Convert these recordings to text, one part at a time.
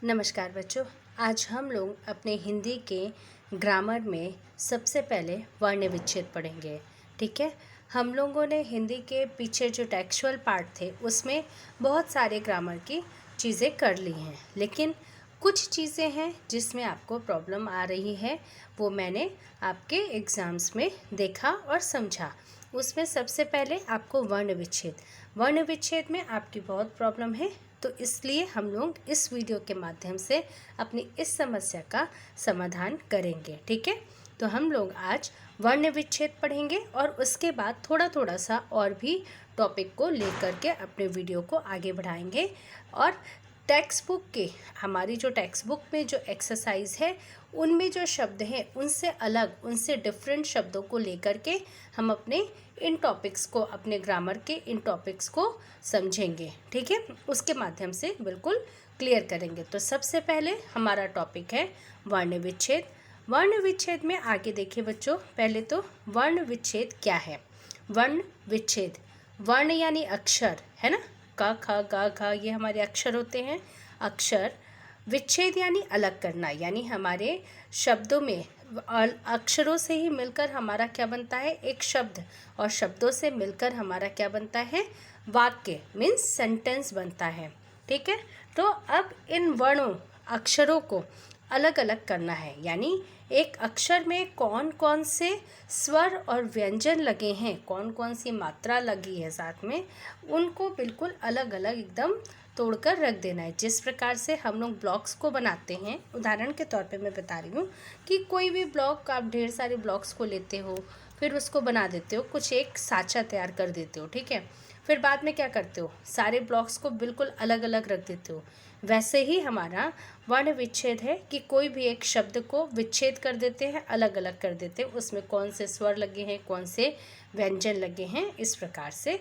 नमस्कार बच्चों। आज हम लोग अपने हिंदी के ग्रामर में सबसे पहले वर्ण विच्छेद पढ़ेंगे। ठीक है, हम लोगों ने हिंदी के पीछे जो टेक्सचुअल पार्ट थे उसमें बहुत सारे ग्रामर की चीज़ें कर ली हैं, लेकिन कुछ चीज़ें हैं जिसमें आपको प्रॉब्लम आ रही है। वो मैंने आपके एग्ज़ाम्स में देखा और समझा। उसमें सबसे पहले आपको वर्ण विच्छेद में आपकी बहुत प्रॉब्लम है, तो इसलिए हम लोग इस वीडियो के माध्यम से अपनी इस समस्या का समाधान करेंगे। ठीक है, तो हम लोग आज वर्ण विच्छेद पढ़ेंगे और उसके बाद थोड़ा थोड़ा सा और भी टॉपिक को लेकर के अपने वीडियो को आगे बढ़ाएंगे। और टेक्स्ट बुक के हमारी जो टेक्स्ट बुक में जो एक्सरसाइज है उनमें जो शब्द हैं उनसे अलग, उनसे डिफरेंट शब्दों को लेकर के हम अपने इन टॉपिक्स को, अपने ग्रामर के इन टॉपिक्स को समझेंगे। ठीक है, उसके माध्यम से बिल्कुल क्लियर करेंगे। तो सबसे पहले हमारा टॉपिक है वर्ण विच्छेद। वर्ण विच्छेद में आगे देखिए बच्चों, पहले तो वर्ण विच्छेद क्या है। वर्ण विच्छेद, वर्ण यानी अक्षर है ना, क ख ग घ ये हमारे अक्षर होते हैं, अक्षर। विच्छेद यानी अलग करना, यानी हमारे शब्दों में अक्षरों से ही मिलकर हमारा क्या बनता है, एक शब्द, और शब्दों से मिलकर हमारा क्या बनता है, वाक्य मीन्स सेंटेंस बनता है। ठीक है, तो अब इन वर्णों, अक्षरों को अलग अलग करना है, यानी एक अक्षर में कौन कौन से स्वर और व्यंजन लगे हैं, कौन कौन सी मात्रा लगी है साथ में, उनको बिल्कुल अलग अलग एकदम तोड़कर रख देना है। जिस प्रकार से हम लोग ब्लॉक्स को बनाते हैं, उदाहरण के तौर पे मैं बता रही हूँ कि कोई भी ब्लॉक, आप ढेर सारे ब्लॉक्स को लेते हो, फिर उसको बना देते हो, कुछ एक साँचा तैयार कर देते हो। ठीक है, फिर बाद में क्या करते हो, सारे ब्लॉक्स को बिल्कुल अलग अलग रख देते हो। वैसे ही हमारा वर्ण विच्छेद है कि कोई भी एक शब्द को विच्छेद कर देते हैं, अलग अलग कर देते हैं, उसमें कौन से स्वर लगे हैं, कौन से व्यंजन लगे हैं, इस प्रकार से।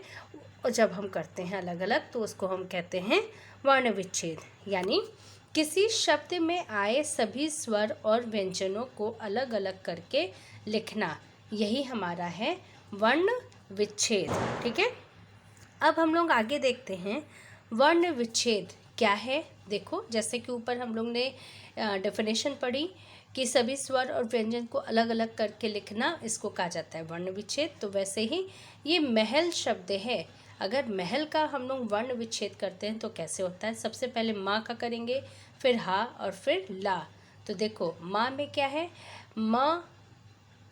और जब हम करते हैं अलग अलग तो उसको हम कहते हैं वर्ण विच्छेद। यानी किसी शब्द में आए सभी स्वर और व्यंजनों को अलग अलग करके लिखना, यही हमारा है वर्ण विच्छेद। ठीक है, अब हम लोग आगे देखते हैं वर्ण विच्छेद क्या है। देखो, जैसे कि ऊपर हम लोग ने डेफिनेशन पढ़ी कि सभी स्वर और व्यंजन को अलग अलग करके लिखना, इसको कहा जाता है वर्ण विच्छेद। तो वैसे ही ये महल शब्द है, अगर महल का हम लोग वर्ण विच्छेद करते हैं तो कैसे होता है, सबसे पहले माँ का करेंगे, फिर हा और फिर ला। तो देखो, माँ में क्या है, म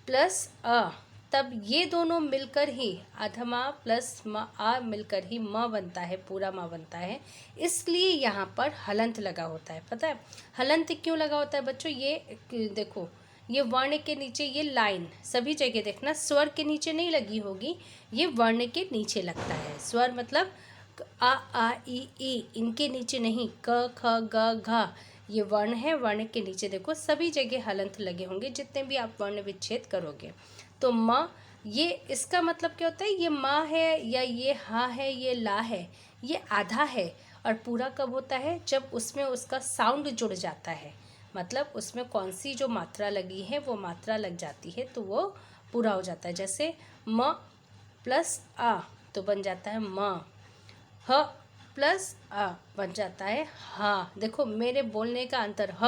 प्लस अ, तब ये दोनों मिलकर ही अधमा प्लस म आ मिलकर ही म बनता है, पूरा म बनता है। इसलिए यहाँ पर हलंत लगा होता है। पता है हलंत क्यों लगा होता है बच्चों, ये देखो, ये वर्ण के नीचे ये लाइन, सभी जगह देखना, स्वर के नीचे नहीं लगी होगी, ये वर्ण के नीचे लगता है। स्वर मतलब आ ई, इनके नीचे नहीं, क ख ग घ, ये वर्ण है, वर्ण के नीचे देखो सभी जगह हलंत लगे होंगे जितने भी आप वर्ण विच्छेद करोगे। तो म, ये इसका मतलब क्या होता है, ये माँ है या ये हाँ है, ये ला है, ये आधा है। और पूरा कब होता है, जब उसमें उसका साउंड जुड़ जाता है, मतलब उसमें कौन सी जो मात्रा लगी है वो मात्रा लग जाती है तो वो पूरा हो जाता है। जैसे म प्लस आ तो बन जाता है म, ह प्लस आ बन जाता है हाँ। देखो मेरे बोलने का अंतर, ह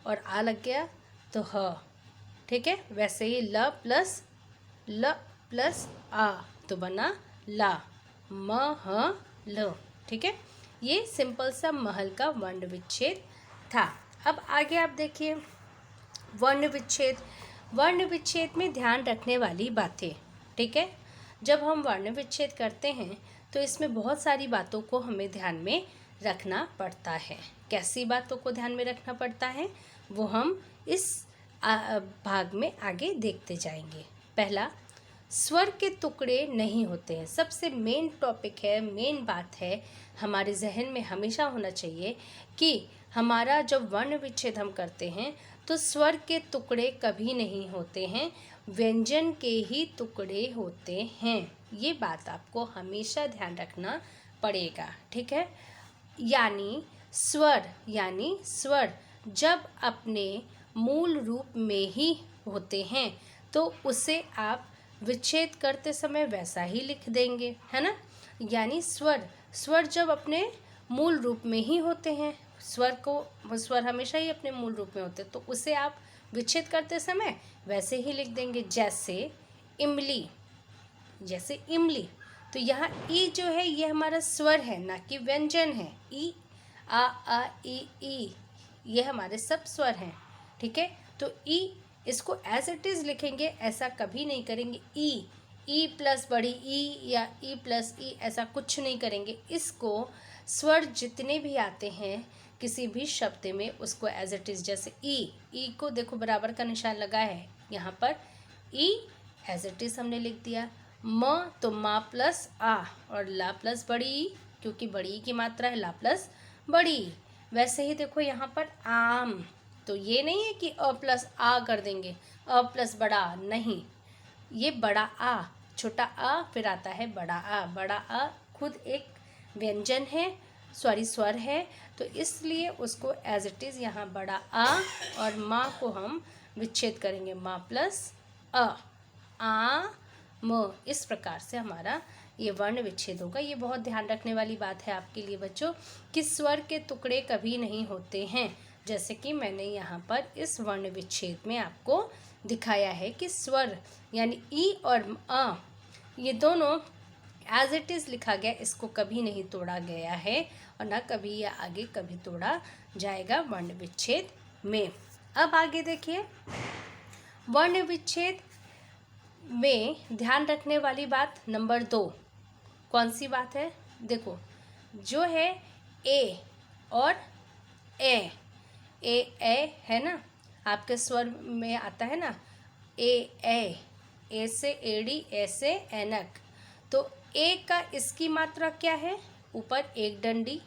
और आ लग गया तो ह। ठीक है, वैसे ही ल प्लस आ तो बना ला, म ह ल। ठीक है, ये सिंपल सा महल का वर्ण विच्छेद था। अब आगे आप देखिए वर्ण विच्छेद। वर्ण विच्छेद में ध्यान रखने वाली बातें। ठीक है, जब हम वर्ण विच्छेद करते हैं तो इसमें बहुत सारी बातों को हमें ध्यान में रखना पड़ता है। कैसी बातों को ध्यान में रखना पड़ता है वो हम इस भाग में आगे देखते जाएंगे। पहला, स्वर के टुकड़े नहीं होते हैं। सबसे मेन टॉपिक है, मेन बात है, हमारे जहन में हमेशा होना चाहिए कि हमारा जब वर्ण विच्छेद हम करते हैं तो स्वर के टुकड़े कभी नहीं होते हैं, व्यंजन के ही टुकड़े होते हैं। ये बात आपको हमेशा ध्यान रखना पड़ेगा। ठीक है, यानी स्वर जब अपने मूल रूप में ही होते हैं तो उसे आप विच्छेद करते समय वैसा ही लिख देंगे, है ना। यानी स्वर जब अपने मूल रूप में ही होते हैं। स्वर हमेशा ही अपने मूल रूप में होते हैं, तो उसे आप विच्छेद करते समय वैसे ही लिख देंगे, जैसे इमली, जैसे इमली। तो यहाँ ई जो है ये हमारा स्वर है, ना कि व्यंजन है। ई, आ ई ये हमारे सब स्वर हैं, ठीक है। तो ई इसको एज इट इज़ लिखेंगे, ऐसा कभी नहीं करेंगे। ई प्लस बड़ी ई या ई प्लस ई ऐसा कुछ नहीं करेंगे। इसको स्वर जितने भी आते हैं किसी भी शब्द में उसको एज इट इज़, जैसे ई को देखो बराबर का निशान लगा है यहाँ पर, ई एज इट इज़ हमने लिख दिया। म तो मा प्लस आ और ला प्लस बड़ी ई, क्योंकि बड़ी ई की मात्रा है, ला प्लस बड़ी ई। वैसे ही देखो यहाँ पर आम, तो ये नहीं है कि अ प्लस आ कर देंगे, अ प्लस बड़ा आ, नहीं, ये बड़ा आ, छोटा आ, फिर आता है बड़ा आ। बड़ा आ खुद एक व्यंजन है, स्वर है, तो इसलिए उसको एज इट इज़ यहाँ बड़ा आ और माँ को हम विच्छेद करेंगे, माँ प्लस अ, आ म। इस प्रकार से हमारा ये वर्ण विच्छेद होगा। ये बहुत ध्यान रखने वाली बात है आपके लिए बच्चों कि स्वर के टुकड़े कभी नहीं होते हैं, जैसे कि मैंने यहाँ पर इस वर्ण विच्छेद में आपको दिखाया है कि स्वर यानी ई और अ ये दोनों एज इट इज़ लिखा गया, इसको कभी नहीं तोड़ा गया है और ना कभी या आगे कभी तोड़ा जाएगा वर्ण विच्छेद में। अब आगे देखिए, वर्ण विच्छेद में ध्यान रखने वाली बात नंबर 2 कौन सी बात है? देखो, जो है ए और ए है ना, आपके स्वर में आता है ना, ए से एड़ी, ए से ऐनक। तो ए का इसकी मात्रा क्या है? ऊपर एक डंडी,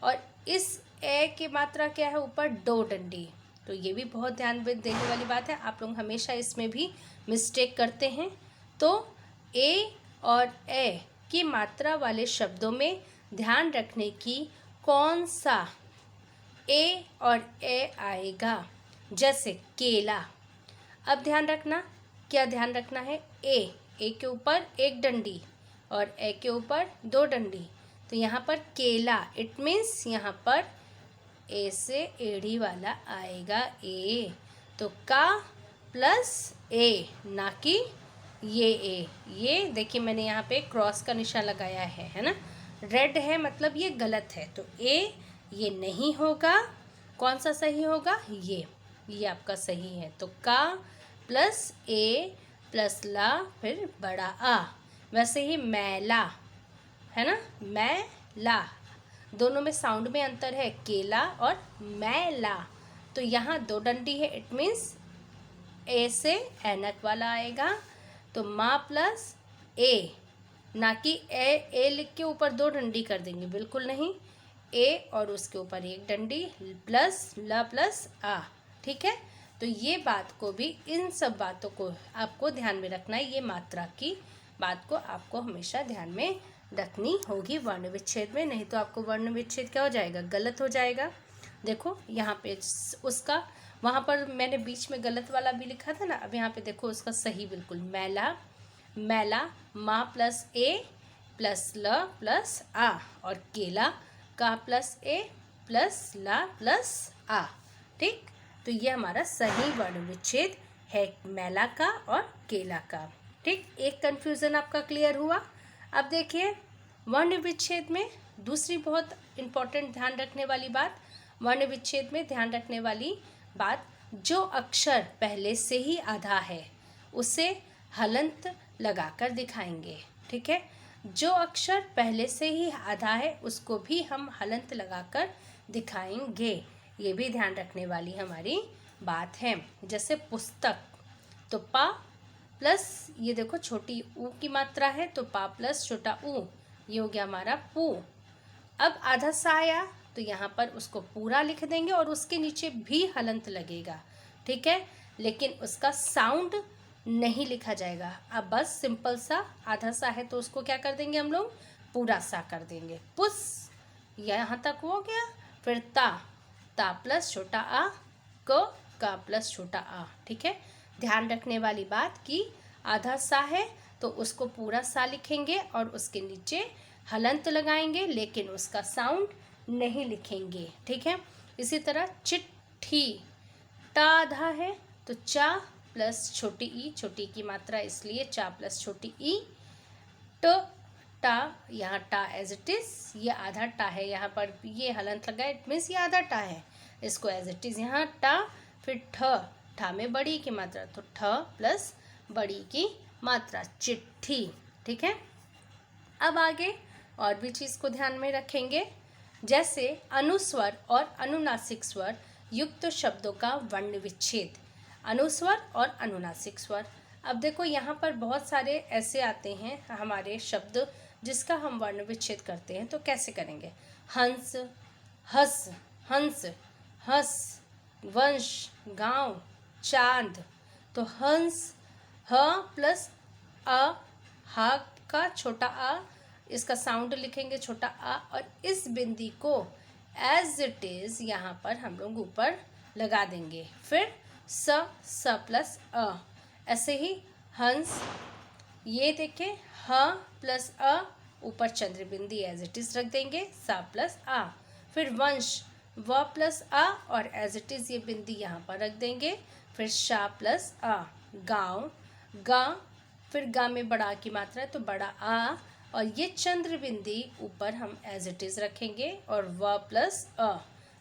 और इस ए की मात्रा क्या है? ऊपर 2 डंडी। तो ये भी बहुत ध्यान देने वाली बात है, आप लोग हमेशा इसमें भी मिस्टेक करते हैं। तो ए और ए की मात्रा वाले शब्दों में ध्यान रखने की कौन सा ए और ए आएगा, जैसे केला। अब ध्यान रखना, क्या ध्यान रखना है? ए के ऊपर एक डंडी और ए के ऊपर 2 डंडी। तो यहाँ पर केला, इट मीन्स यहाँ पर ए से एड़ी वाला आएगा ए। तो का प्लस ए, ना कि ये ए। ये देखिए मैंने यहाँ पे क्रॉस का निशान लगाया है ना, रेड है, मतलब ये गलत है। तो ए ये नहीं होगा। कौन सा सही होगा? ये आपका सही है। तो का प्लस ए प्लस ला, फिर बड़ा आ। वैसे ही मैला है ना, मैला, दोनों में साउंड में अंतर है, केला और मैला। तो यहाँ 2 डंडी है, इट मीन्स ए से ऐनक वाला आएगा। तो माँ प्लस ए, ना कि ए लिख के ऊपर 2 डंडी कर देंगे, बिल्कुल नहीं। ए और उसके ऊपर एक डंडी प्लस ला प्लस आ, ठीक है। तो ये बात को भी, इन सब बातों को आपको ध्यान में रखना है। ये मात्रा की बात को आपको हमेशा ध्यान में रखनी होगी वर्ण विच्छेद में, नहीं तो आपको वर्ण विच्छेद क्या हो जाएगा? गलत हो जाएगा। देखो यहाँ पे उसका, वहाँ पर मैंने बीच में गलत वाला भी लिखा था ना, अब यहाँ पे देखो उसका सही बिल्कुल, मैला माँ प्लस ए प्लस ल प्लस आ, और केला का प्लस ए प्लस ला प्लस आ, ठीक। तो ये हमारा सही वर्ण विच्छेद है, मैला का और केला का, ठीक। एक कन्फ्यूज़न आपका क्लियर हुआ। अब देखिए वर्ण विच्छेद में दूसरी बहुत इम्पॉर्टेंट ध्यान रखने वाली बात, वर्ण विच्छेद में ध्यान रखने वाली बात, जो अक्षर पहले से ही आधा है उसे हलंत लगाकर दिखाएंगे, ठीक है। जो अक्षर पहले से ही आधा है उसको भी हम हलंत लगाकर दिखाएंगे, ये भी ध्यान रखने वाली हमारी बात है। जैसे पुस्तक, तो पा प्लस, ये देखो छोटी ऊ की मात्रा है, तो पा प्लस छोटा ऊ, ये हो गया हमारा पू। अब आधा सा आया तो यहाँ पर उसको पूरा लिख देंगे और उसके नीचे भी हलंत लगेगा, ठीक है, लेकिन उसका साउंड नहीं लिखा जाएगा। अब बस सिंपल सा आधा सा है तो उसको क्या कर देंगे हम लोग? पूरा सा कर देंगे। पुस, यहाँ तक हो गया। फिर ता प्लस छोटा आ, का प्लस छोटा आ, ठीक है। ध्यान रखने वाली बात कि आधा सा है तो उसको पूरा सा लिखेंगे और उसके नीचे हलंत लगाएंगे लेकिन उसका साउंड नहीं लिखेंगे, ठीक है। इसी तरह चिट्ठी, टा आधा है तो चा प्लस छोटी छोटी की मात्रा इसलिए चा प्लस छोटी ई। ट टा, यहाँ टा एज इट इज, ये आधा टा है, यहाँ पर ये हलंत लगा इट मीन्स ये आधा टा है, इसको एज इट इज यहाँ टा। फिर ठ, ठा में बड़ी की मात्रा तो ठ प्लस बड़ी की मात्रा चिट्ठी, ठीक है। अब आगे और भी चीज़ को ध्यान में रखेंगे, जैसे अनुस्वर और अनुनासिक स्वर युक्त शब्दों का वर्ण विच्छेद, अनुस्वर और अनुनासिक स्वर। अब देखो यहाँ पर बहुत सारे ऐसे आते हैं हमारे शब्द जिसका हम वर्ण विच्छेद करते हैं, तो कैसे करेंगे। हंस, हस, हंस, हस, वंश, गांव, चांद। तो हंस, ह प्लस अ, हा का छोटा आ, इसका साउंड लिखेंगे छोटा आ, और इस बिंदी को एज इट इज यहाँ पर हम लोग ऊपर लगा देंगे। फिर स प्लस अ, ऐसे ही हंस, ये देखें ह प्लस अ, ऊपर चंद्र बिंदी एज इट इज रख देंगे, सा प्लस आ। फिर वंश, व प्लस आ और एज इट इज ये बिंदी यहाँ पर रख देंगे। फिर शा प्लस आ। गाँव, गा, फिर गा में बड़ा की मात्रा है तो बड़ा आ, और ये चंद्र बिंदी ऊपर हम एज इट इज रखेंगे और व प्लस अ।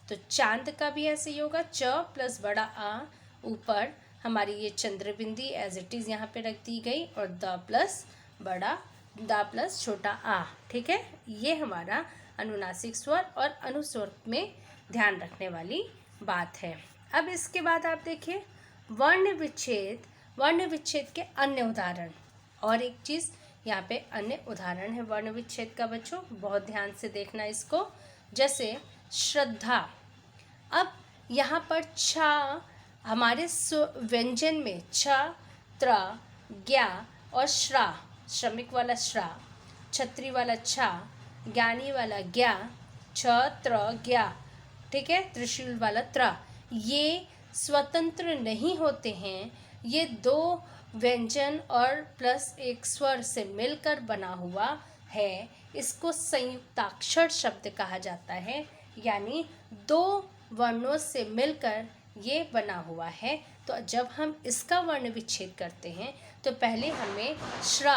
तो चांद का भी ऐसे ही होगा, च प्लस बड़ा आ, ऊपर हमारी ये चंद्र बिंदी एज इट इज यहाँ पे रख दी गई, और द प्लस बड़ा, दा प्लस छोटा आ, ठीक है। ये हमारा अनुनासिक स्वर और अनुस्वर में ध्यान रखने वाली बात है। अब इसके बाद आप देखिए वर्ण विच्छेद, वर्ण विच्छेद के अन्य उदाहरण। और एक चीज़ यहाँ पे अन्य उदाहरण है वर्ण विच्छेद का, बच्चों बहुत ध्यान से देखना इसको। जैसे श्रद्धा, अब यहाँ पर छा हमारे व्यंजन में छ, त्र, ज्ञा और श्रा, श्रमिक वाला श्रा, छत्री वाला छा, ज्ञानी वाला ज्ञा, छ त्र ज्ञा, ठीक है, त्रिशूल वाला त्र, ये स्वतंत्र नहीं होते हैं, ये दो व्यंजन और प्लस एक स्वर से मिलकर बना हुआ है। इसको संयुक्ताक्षर शब्द कहा जाता है, यानी दो वर्णों से मिलकर ये बना हुआ है। तो जब हम इसका वर्ण विच्छेद करते हैं तो पहले हमें श्रा,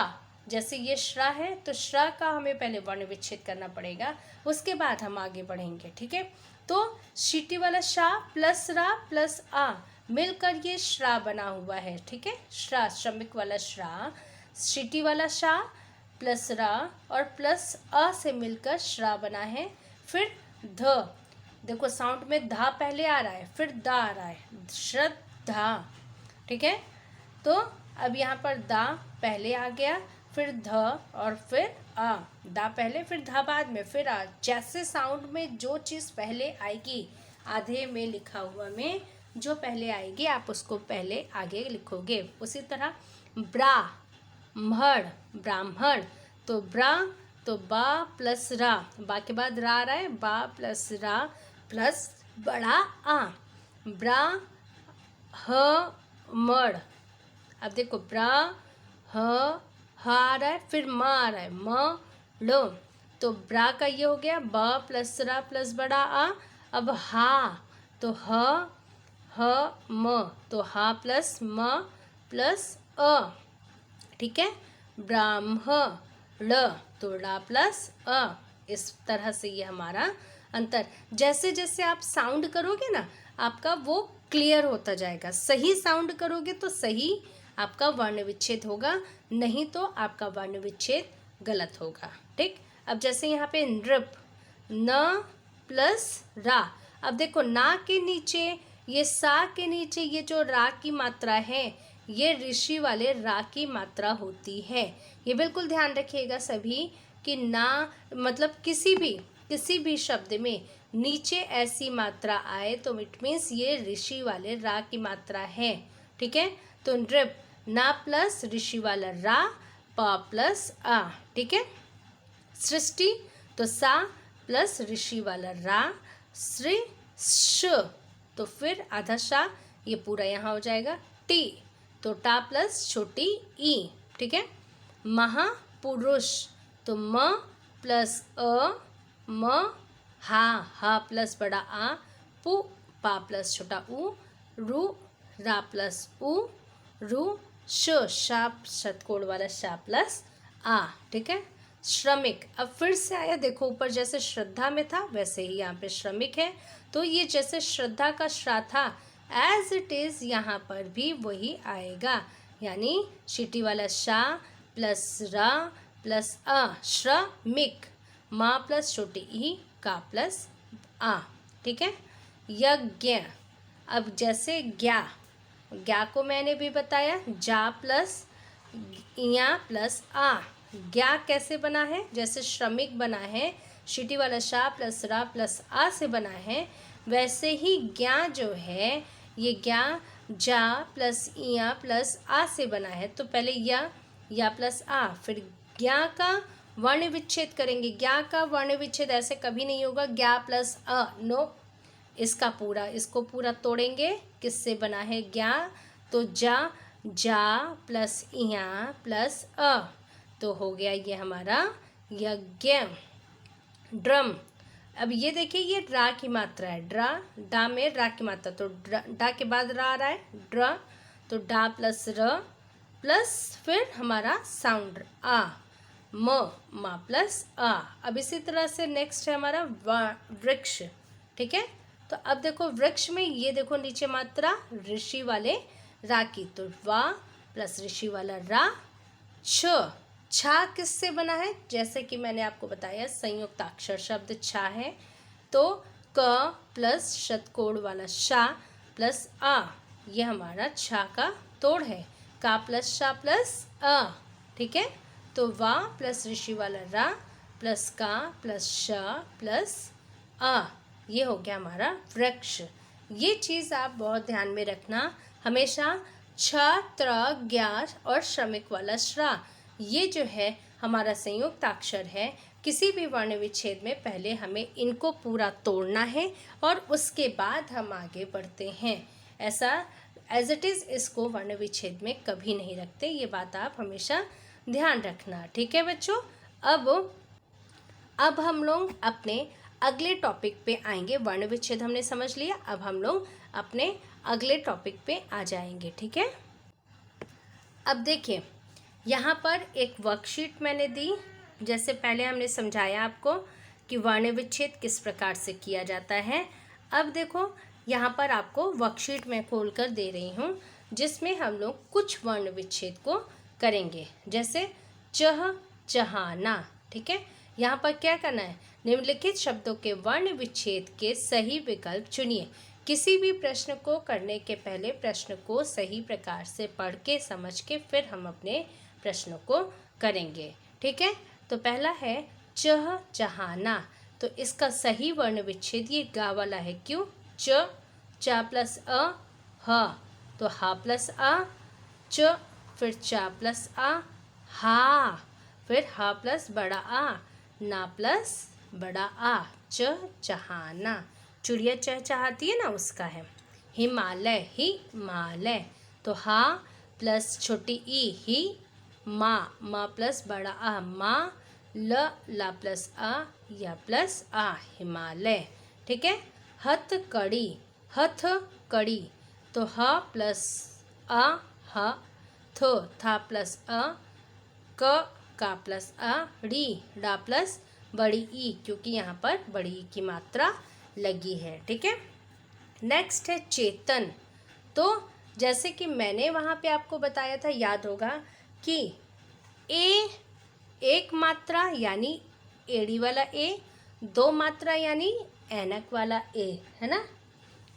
जैसे ये श्रा है तो श्रा का हमें पहले वर्ण विच्छेद करना पड़ेगा, उसके बाद हम आगे बढ़ेंगे, ठीक है। तो शीटी वाला शा प्लस रा प्लस आ मिलकर ये श्रा बना हुआ है, ठीक है। श्रा, श्रमिक वाला श्रा, शीटी वाला शा प्लस रा और प्लस अ से मिलकर श्रा बना है। फिर ध, देखो साउंड में धा पहले आ रहा है फिर दा आ रहा है, श्रद्धा, ठीक है। तो अब यहाँ पर दा पहले आ गया, फिर ध और फिर आ, दा पहले फिर धा बाद में फिर आ, जैसे साउंड में जो चीज़ पहले आएगी, आधे में लिखा हुआ में जो पहले आएगी आप उसको पहले आगे लिखोगे। उसी तरह ब्रा, म्हड़, ब्राह्मण, तो ब्रा तो बा प्लस रा, बा के बाद रा आ रहा है, बा प्लस रा प्लस बड़ा आ, ब्रा ह मड़। अब देखो ब्रा ह आ रहा है फिर म आ रहा है, म लो, तो ब्रा का ये हो गया ब प्लस रा प्लस बड़ा आ। अब हा, तो ह म, तो हा प्लस म प्लस अ, ठीक है। ब्राह्मण, तो ला प्लस अ। इस तरह से ये हमारा अंतर, जैसे जैसे आप साउंड करोगे ना आपका वो क्लियर होता जाएगा। सही साउंड करोगे तो सही आपका वर्ण विच्छेद होगा, नहीं तो आपका वर्ण विच्छेद गलत होगा, ठीक। अब जैसे यहाँ पे नृप, न प्लस रा, अब देखो ना के नीचे ये सा के नीचे ये जो रा की मात्रा है ये ऋषि वाले रा की मात्रा होती है। ये बिल्कुल ध्यान रखिएगा सभी कि ना मतलब किसी भी शब्द में नीचे ऐसी मात्रा आए तो इट मीन्स ये ऋषि वाले रा की मात्रा है, ठीक है। तो नृप, ना प्लस ऋषि वाला रा, प प्लस आ, ठीक है। सृष्टि, तो सा प्लस ऋषि वाला रा, श्री श, तो फिर आधा शा, ये पूरा यहाँ हो जाएगा। टी, तो टा प्लस छोटी ई, ठीक है। महापुरुष, तो म प्लस अ, म, हा प्लस बड़ा आ, पु, पा प्लस छोटा ऊ, रू, रा प्लस ऊ, रू, शा शतकोड़ वाला शा प्लस आ। ठीक है, श्रमिक। अब फिर से आया, देखो ऊपर जैसे श्रद्धा में था वैसे ही यहाँ पे श्रमिक है, तो ये जैसे श्रद्धा का श्रा था एज इट इज यहाँ पर भी वही आएगा, यानी शीटी वाला शा प्लस रा प्लस अ, श्रमिक, माँ प्लस छोटी ई, का प्लस आ। ठीक है, यज्ञ। अब जैसे ज्ञा को मैंने भी बताया, जा प्लस इया प्लस आ। ज्ञा कैसे बना है, जैसे श्रमिक बना है, शीटी वाला शा प्लस रा प्लस आ से बना है, वैसे ही ज्ञा जो है ये ज्ञा जा प्लस इया प्लस आ से बना है। तो पहले या प्लस आ, फिर ज्ञा का वर्ण विच्छेद करेंगे। ज्ञा का वर्ण विच्छेद ऐसे कभी नहीं होगा, ज्ञा प्लस अ, नो, इसको पूरा तोड़ेंगे। किससे बना है ज्ञा, तो जा प्लस इया प्लस अ, तो हो गया ये हमारा यज्ञ। ड्रम। अब ये देखिए ये रा की मात्रा है, डा में रा की मात्रा, तो डा के बाद रा आ रहा है, ड्र, तो डा प्लस र प्लस फिर हमारा साउंड आ, मा प्लस आ। अब इसी तरह से नेक्स्ट है हमारा वृक्ष। ठीक है, तो अब देखो वृक्ष में ये देखो नीचे मात्रा ऋषि वाले रा की, तो वा प्लस ऋषि वाला रा, छा किससे बना है, जैसे कि मैंने आपको बताया संयुक्ताक्षर शब्द छा है, तो क प्लस शतकोड़ वाला शा प्लस आ, ये हमारा छा का तोड़ है, का प्लस शा प्लस अ। ठीक है, तो वा प्लस ऋषि वाला रा प्लस का प्लस शा प्लस आ, ये हो गया हमारा वृक्ष। ये चीज़ आप बहुत ध्यान में रखना, हमेशा छ, त्र, ज्ञा और श्रमिक वाला श्रा, ये जो है हमारा संयुक्ताक्षर है। किसी भी वर्ण विच्छेद में पहले हमें इनको पूरा तोड़ना है और उसके बाद हम आगे बढ़ते हैं। ऐसा एज इट इज़ इसको वर्ण विच्छेद में कभी नहीं रखते, ये बात आप हमेशा ध्यान रखना। ठीक है बच्चों, अब हम लोग अपने अगले टॉपिक पे आएंगे। वर्ण विच्छेद हमने समझ लिया, अब हम लोग अपने अगले टॉपिक पे आ जाएंगे। ठीक है, अब देखिए यहाँ पर एक वर्कशीट मैंने दी, जैसे पहले हमने समझाया आपको कि वर्ण विच्छेद किस प्रकार से किया जाता है। अब देखो यहाँ पर आपको वर्कशीट मैं खोल कर दे रही हूँ, जिसमें हम लोग कुछ वर्ण विच्छेद को करेंगे, जैसे चह, चहाना। ठीक है, यहाँ पर क्या करना है, निम्नलिखित शब्दों के वर्ण विच्छेद के सही विकल्प चुनिए। किसी भी प्रश्न को करने के पहले प्रश्न को सही प्रकार से पढ़ के समझ के फिर हम अपने प्रश्नों को करेंगे। ठीक है, तो पहला है चह, चहाना, तो इसका सही वर्ण विच्छेद ये गा वाला है, क्यों, चा प्लस अ, ह, तो हा प्लस आ, च, फिर चा प्लस आ, हा, फिर हा प्लस बड़ा आ, ना प्लस बड़ा आ, चहाना। चिड़िया चहचहाती है ना, उसका है। हिमालय, हिमालय, तो हा प्लस छोटी ई, ही, माँ प्लस बड़ा आ, माँ, ला प्लस आ, या प्लस आ, हिमालय। ठीक है, हथकड़ी, हथकड़ी, तो ह प्लस आ, ह, था प्लस अ, का प्लस आ, ड़ी, डा प्लस बड़ी ई, क्योंकि यहाँ पर बड़ी ई की मात्रा लगी है। ठीक है, नेक्स्ट है चेतन। तो जैसे कि मैंने वहाँ पे आपको बताया था, याद होगा कि एक मात्रा यानी एड़ी वाला ए, दो मात्रा यानी ऐनक वाला ए, है ना।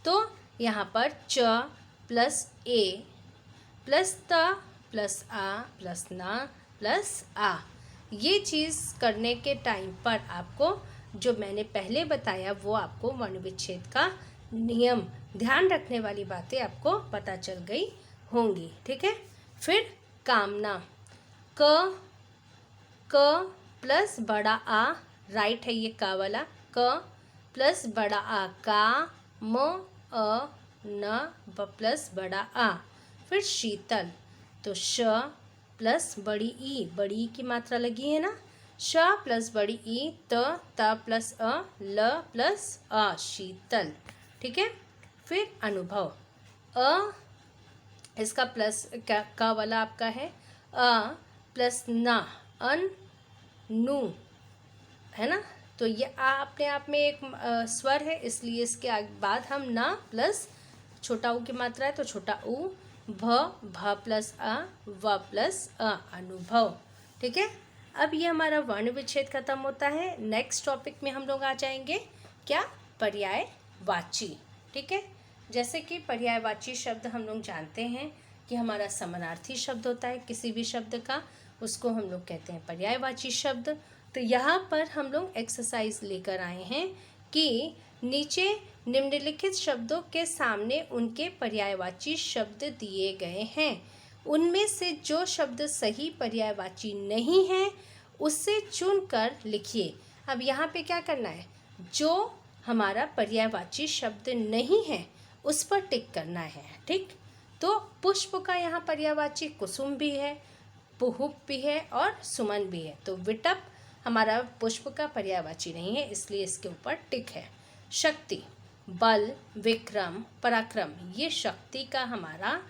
तो यहाँ पर च प्लस ए प्लस त प्लस आ प्लस ना प्लस आ, ये चीज़ करने के टाइम पर आपको जो मैंने पहले बताया वो आपको वर्ण विच्छेद का नियम, ध्यान रखने वाली बातें आपको पता चल गई होंगी। ठीक है, फिर कामना, क प्लस बड़ा आ, राइट है ये का वाला, क प्लस बड़ा आ, का, म, अ, न, ब प्लस बड़ा आ, फिर शीतल, तो श प्लस बड़ी ई की मात्रा लगी है ना, श प्लस बड़ी ई, त प्लस अ, ल प्लस अ, शीतल। ठीक है। फिर अनुभव, अ इसका प्लस का वाला आपका है अ प्लस ना, अन नु, है ना। तो ये अपने आप में एक स्वर है, इसलिए इसके बाद हम ना प्लस छोटा ऊ की मात्रा है तो छोटा ऊ, भ प्लस अ, व प्लस अ, अनुभव। ठीक है। अब ये हमारा वर्ण विच्छेद खत्म होता है। नेक्स्ट टॉपिक में हम लोग आ जाएंगे क्या, पर्यायवाची। ठीक है। जैसे कि पर्यायवाची शब्द हम लोग जानते हैं कि हमारा समानार्थी शब्द होता है किसी भी शब्द का, उसको हम लोग कहते हैं पर्यायवाची शब्द। तो यहाँ पर हम लोग एक्सरसाइज लेकर आए हैं कि नीचे निम्नलिखित शब्दों के सामने उनके पर्यायवाची शब्द दिए गए हैं, उनमें से जो शब्द सही पर्यायवाची नहीं है उससे चुनकर लिखिए। अब यहाँ पे क्या करना है, जो हमारा पर्यायवाची शब्द नहीं है उस पर टिक करना है। ठीक। तो पुष्प का यहाँ पर्यायवाची कुसुम भी है, पुहुप भी है और सुमन भी है। तो विटप हमारा पुष्प का पर्यायवाची नहीं है, इसलिए इसके ऊपर टिक है। शक्ति, बल, विक्रम, पराक्रम, ये शक्ति का हमारा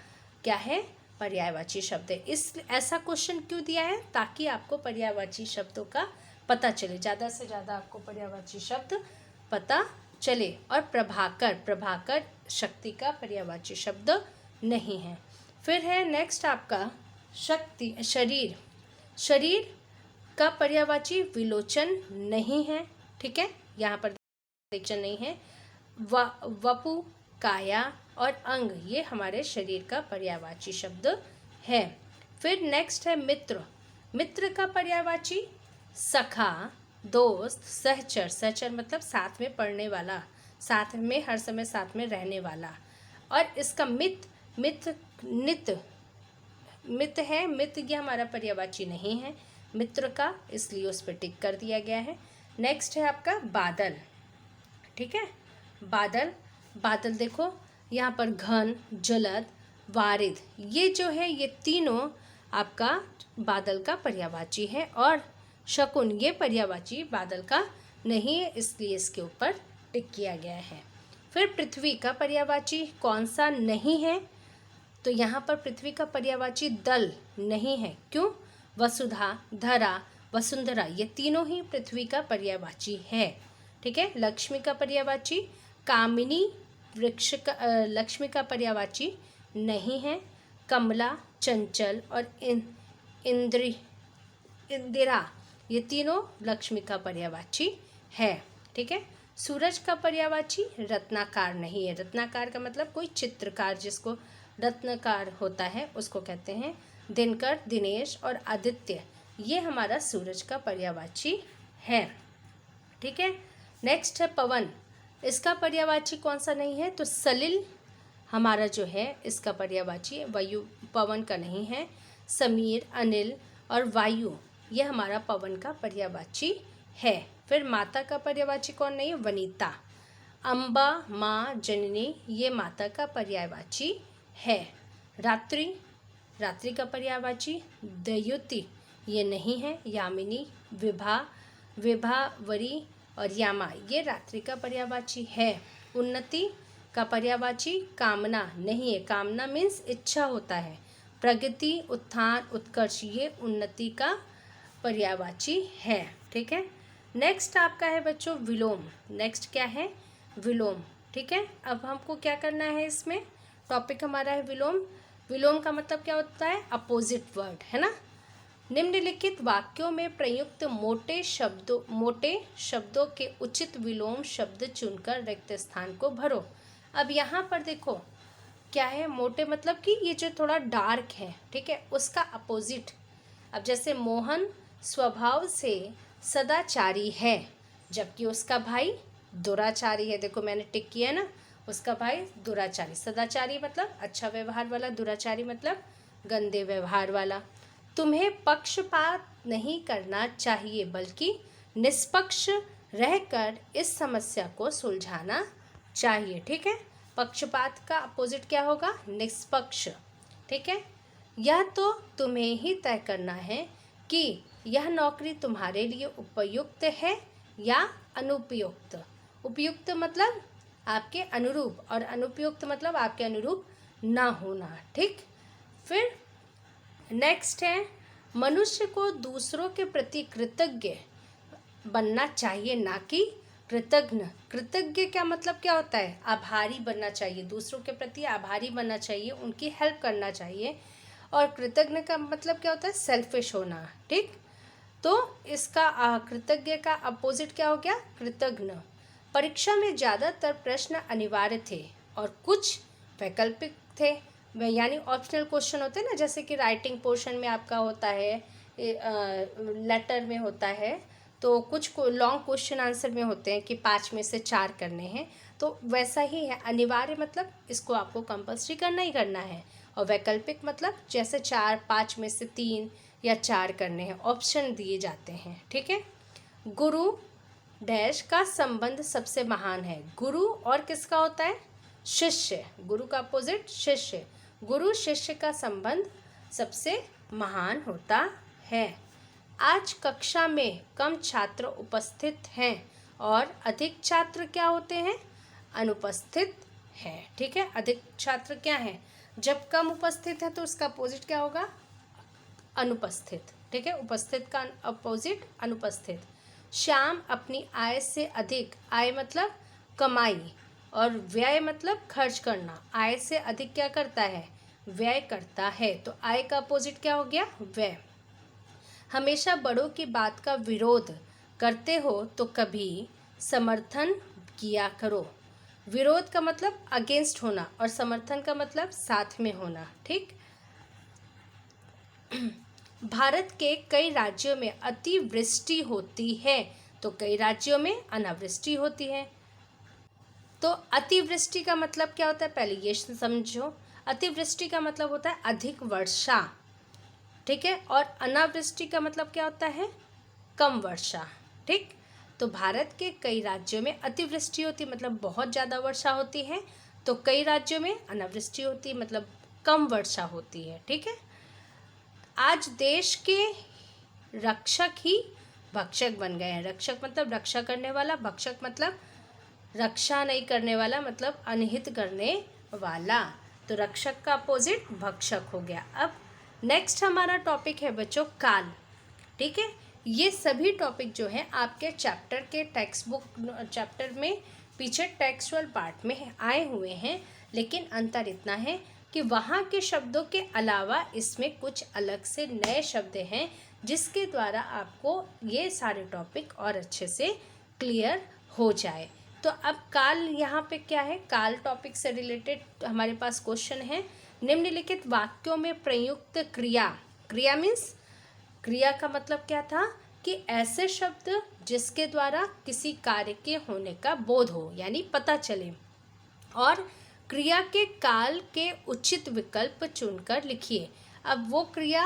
क्या है, पर्यायवाची शब्द है। इस ऐसा क्वेश्चन क्यों दिया है, ताकि आपको पर्यायवाची शब्दों का पता चले, ज़्यादा से ज़्यादा आपको पर्यायवाची शब्द पता चले। और प्रभाकर, प्रभाकर शक्ति का पर्यायवाची शब्द नहीं है। फिर है नेक्स्ट आपका शक्ति, शरीर, शरीर का पर्यायवाची विलोचन नहीं है। ठीक है, यहाँ पर विलोचन नहीं है। वपु, काया और अंग, ये हमारे शरीर का पर्यायवाची शब्द है। फिर नेक्स्ट है मित्र, मित्र का पर्यायवाची सखा, दोस्त, सहचर, सहचर मतलब साथ में पढ़ने वाला, साथ में हर समय साथ में रहने वाला। और इसका मित, मित, नित, मित है, मित ये हमारा पर्यायवाची नहीं है मित्र का, इसलिए उस पर टिक कर दिया गया है। नेक्स्ट है आपका बादल। ठीक है, बादल, बादल देखो यहाँ पर घन, जलद, वारिद, ये जो है ये तीनों आपका बादल का पर्यायवाची है। और शकुन ये पर्यायवाची बादल का नहीं है, इसलिए इसके ऊपर टिक किया गया है। फिर पृथ्वी का पर्यायवाची कौन सा नहीं है, तो यहाँ पर पृथ्वी का पर्यायवाची दल नहीं है। क्यों, वसुधा, धरा, वसुंधरा, ये तीनों ही पृथ्वी का पर्यायवाची है। ठीक है। लक्ष्मी का पर्यायवाची कामिनी, वृक्ष का लक्ष्मी का पर्यायवाची नहीं है। कमला, चंचल और इंदिरा, ये तीनों लक्ष्मी का पर्यायवाची है। ठीक है। सूरज का पर्यायवाची रत्नाकार नहीं है। रत्नाकार का मतलब कोई चित्रकार, जिसको रत्नकार होता है उसको कहते हैं। दिनकर, दिनेश और आदित्य, ये हमारा सूरज का पर्यायवाची है। ठीक है। नेक्स्ट है पवन, इसका पर्यायवाची कौन सा नहीं है, तो सलिल हमारा जो है इसका पर्यायवाची वायु, पवन का नहीं है। समीर, अनिल और वायु, ये हमारा पवन का पर्यायवाची है। फिर माता का पर्यायवाची कौन नहीं है, वनिता। अम्बा, माँ, जननी, ये माता का पर्यायवाची है। रात्रि, रात्रि का पर्यायवाची दयुति, ये नहीं है। यामिनी, विभा, विभावरी और यामा, ये रात्रि का पर्यायवाची है। उन्नति का पर्यायवाची कामना नहीं है। कामना मीन्स इच्छा होता है। प्रगति, उत्थान, उत्कर्ष, ये उन्नति का पर्यायवाची है। ठीक है। नेक्स्ट आपका है बच्चों विलोम। नेक्स्ट क्या है, विलोम। ठीक है। अब हमको क्या करना है, इसमें टॉपिक हमारा है विलोम। विलोम का मतलब क्या होता है, अपोजिट वर्ड, है ना। निम्नलिखित वाक्यों में प्रयुक्त मोटे शब्दों के उचित विलोम शब्द चुनकर रिक्त स्थान को भरो। अब यहाँ पर देखो क्या है, मोटे मतलब कि ये जो थोड़ा डार्क है, ठीक है, उसका अपोजिट। अब जैसे मोहन स्वभाव से सदाचारी है, जबकि उसका भाई दुराचारी है। देखो मैंने टिक किया ना, उसका भाई दुराचारी। सदाचारी मतलब अच्छा व्यवहार वाला, दुराचारी मतलब गंदे व्यवहार वाला। तुम्हें पक्षपात नहीं करना चाहिए, बल्कि निष्पक्ष रहकर इस समस्या को सुलझाना चाहिए। ठीक है। पक्षपात का अपोजिट क्या होगा, निष्पक्ष। ठीक है। यह तो तुम्हें ही तय करना है कि यह नौकरी तुम्हारे लिए उपयुक्त है या अनुपयुक्त। उपयुक्त मतलब आपके अनुरूप, और अनुपयुक्त मतलब आपके अनुरूप ना होना। ठीक। फिर नेक्स्ट है, मनुष्य को दूसरों के प्रति कृतज्ञ बनना चाहिए, ना कि कृतज्ञ। कृतज्ञ क्या मतलब क्या होता है? आभारी बनना चाहिए, दूसरों के प्रति आभारी बनना चाहिए, उनकी हेल्प करना चाहिए। और कृतज्ञ का मतलब क्या होता है? सेल्फिश होना। ठीक। तो इसका कृतज्ञ का अपोजिट क्या हो गया? कृतज्ञ। परीक्षा में ज़्यादातर प्रश्न अनिवार्य थे और कुछ वैकल्पिक थे, यानी ऑप्शनल क्वेश्चन होते हैं ना, जैसे कि राइटिंग पोर्शन में आपका होता है, लेटर में होता है, तो कुछ लॉन्ग क्वेश्चन आंसर में होते हैं कि 5 में से 4 करने हैं। तो वैसा ही है, अनिवार्य मतलब इसको आपको कंपल्सरी करना ही करना है, और वैकल्पिक मतलब जैसे 4, 5 में से 3 या 4 करने हैं, ऑप्शन दिए जाते हैं। ठीक है। गुरु डैश का संबंध सबसे महान है। गुरु और किसका होता है? शिष्य। गुरु का अपोजिट शिष्य। गुरु शिष्य का संबंध सबसे महान होता है। आज कक्षा में कम छात्र उपस्थित हैं और अधिक छात्र क्या होते हैं? अनुपस्थित है। ठीक है। अधिक छात्र क्या है? जब कम उपस्थित है तो उसका अपोजिट क्या होगा? अनुपस्थित। ठीक है। उपस्थित का अपोजिट अनुपस्थित। श्याम अपनी आय से अधिक, आय मतलब कमाई, और व्यय मतलब खर्च करना, आय से अधिक क्या करता है? व्यय करता है। तो आय का अपोजिट क्या हो गया? व्यय। हमेशा बड़ों की बात का विरोध करते हो तो कभी समर्थन किया करो। विरोध का मतलब अगेंस्ट होना, और समर्थन का मतलब साथ में होना। ठीक। भारत के कई राज्यों में अतिवृष्टि होती है तो कई राज्यों में अनावृष्टि होती है। तो अतिवृष्टि का मतलब क्या होता है? पहले ये समझो। अतिवृष्टि का मतलब होता है अधिक वर्षा। ठीक है। और अनावृष्टि का मतलब क्या होता है? कम वर्षा। ठीक। तो भारत के कई राज्यों में अतिवृष्टि होती है मतलब बहुत ज़्यादा वर्षा होती है, तो कई राज्यों में अनावृष्टि होती है मतलब कम वर्षा होती है। ठीक है। आज देश के रक्षक ही भक्षक बन गए हैं। रक्षक मतलब रक्षा करने वाला, भक्षक मतलब रक्षा नहीं करने वाला, मतलब अनहित करने वाला। तो रक्षक का अपोजिट भक्षक हो गया। अब नेक्स्ट हमारा टॉपिक है बच्चों काल। ठीक है। ये सभी टॉपिक जो है आपके चैप्टर के टेक्स्ट बुक चैप्टर में पीछे टेक्सुअल पार्ट में आए हुए हैं, लेकिन अंतर इतना है कि वहाँ के शब्दों के अलावा इसमें कुछ अलग से नए शब्द हैं, जिसके द्वारा आपको ये सारे टॉपिक और अच्छे से क्लियर हो जाए। तो अब काल यहाँ पे क्या है? काल टॉपिक से रिलेटेड हमारे पास क्वेश्चन है। निम्नलिखित वाक्यों में प्रयुक्त क्रिया, क्रिया मीन्स क्रिया का मतलब क्या था? कि ऐसे शब्द जिसके द्वारा किसी कार्य के होने का बोध हो, यानी पता चले, और क्रिया के काल के उचित विकल्प चुनकर लिखिए। अब वो क्रिया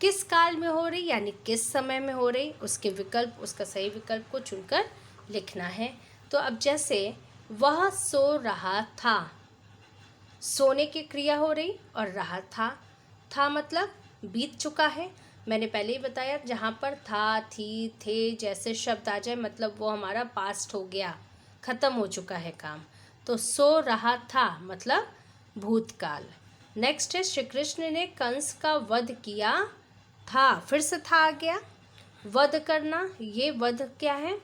किस काल में हो रही, यानी किस समय में हो रही, उसके विकल्प, उसका सही विकल्प को चुनकर लिखना है। तो अब जैसे वह सो रहा था, सोने की क्रिया हो रही, और रहा था मतलब बीत चुका है। मैंने पहले ही बताया, जहाँ पर था, थी, थे जैसे शब्द आ जाए मतलब वो हमारा पास्ट हो गया, ख़त्म हो चुका है काम। तो सो रहा था मतलब भूतकाल। नेक्स्ट है श्री कृष्ण ने कंस का वध किया था, फिर से था आ गया। वध करना, ये वध क्या है?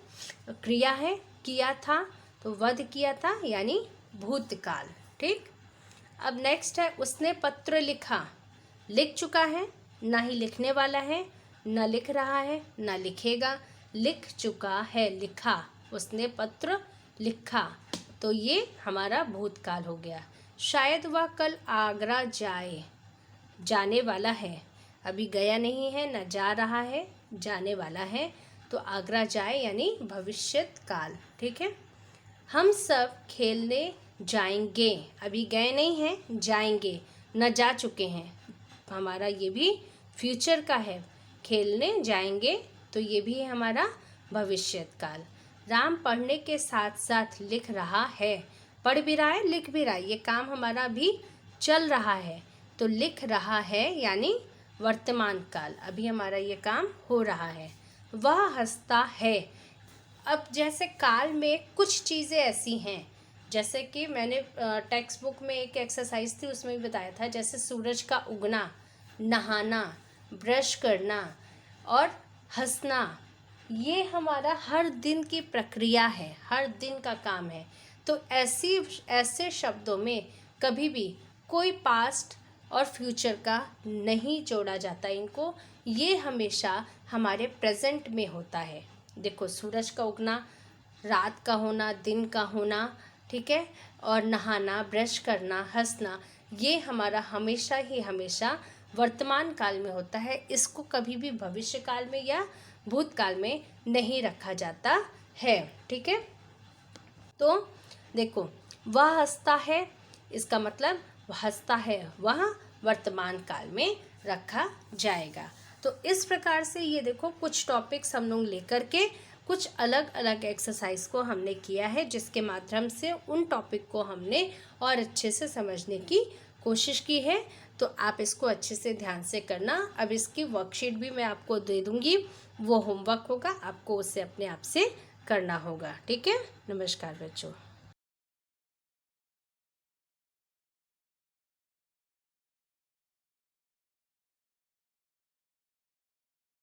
क्रिया है। किया था तो वध किया था यानी भूतकाल। ठीक। अब नेक्स्ट है उसने पत्र लिखा, लिख चुका है, ना ही लिखने वाला है, ना लिख रहा है, ना लिखेगा। लिख चुका है, लिखा, उसने पत्र लिखा, तो ये हमारा भूतकाल हो गया। शायद वह कल आगरा जाए, जाने वाला है, अभी गया नहीं है, ना जा रहा है, जाने वाला है, तो आगरा जाए यानी भविष्यत काल। ठीक है। हम सब खेलने जाएंगे, अभी गए नहीं हैं, जाएंगे, न जा चुके हैं, हमारा ये भी फ्यूचर का है। खेलने जाएंगे तो ये भी है हमारा भविष्यत काल। राम पढ़ने के साथ साथ लिख रहा है, पढ़ भी रहा है, लिख भी रहा है, ये काम हमारा अभी चल रहा है, तो लिख रहा है यानी वर्तमान काल, अभी हमारा ये काम हो रहा है। वह हंसता है। अब जैसे काल में कुछ चीज़ें ऐसी हैं, जैसे कि मैंने टेक्स्ट बुक में एक एक्सरसाइज थी उसमें भी बताया था, जैसे सूरज का उगना, नहाना, ब्रश करना और हंसना, ये हमारा हर दिन की प्रक्रिया है, हर दिन का काम है। तो ऐसे शब्दों में कभी भी कोई पास्ट और फ्यूचर का नहीं जोड़ा जाता इनको, ये हमेशा हमारे प्रेजेंट में होता है। देखो, सूरज का उगना, रात का होना, दिन का होना, ठीक है, और नहाना, ब्रश करना, हंसना, ये हमारा हमेशा ही हमेशा वर्तमान काल में होता है। इसको कभी भी भविष्य काल में या भूतकाल में नहीं रखा जाता है, ठीक है। तो देखो, वह हंसता है, इसका मतलब वह हंसता है, वह वर्तमान काल में रखा जाएगा। तो इस प्रकार से ये देखो, कुछ टॉपिक्स हम लोग लेकर के कुछ अलग अलग एक्सरसाइज को हमने किया है, जिसके माध्यम से उन टॉपिक को हमने और अच्छे से समझने की कोशिश की है। तो आप इसको अच्छे से ध्यान से करना। अब इसकी वर्कशीट भी मैं आपको दे दूँगी, वो होमवर्क होगा, आपको उसे अपने आप से करना होगा, ठीक है। नमस्कार बच्चों।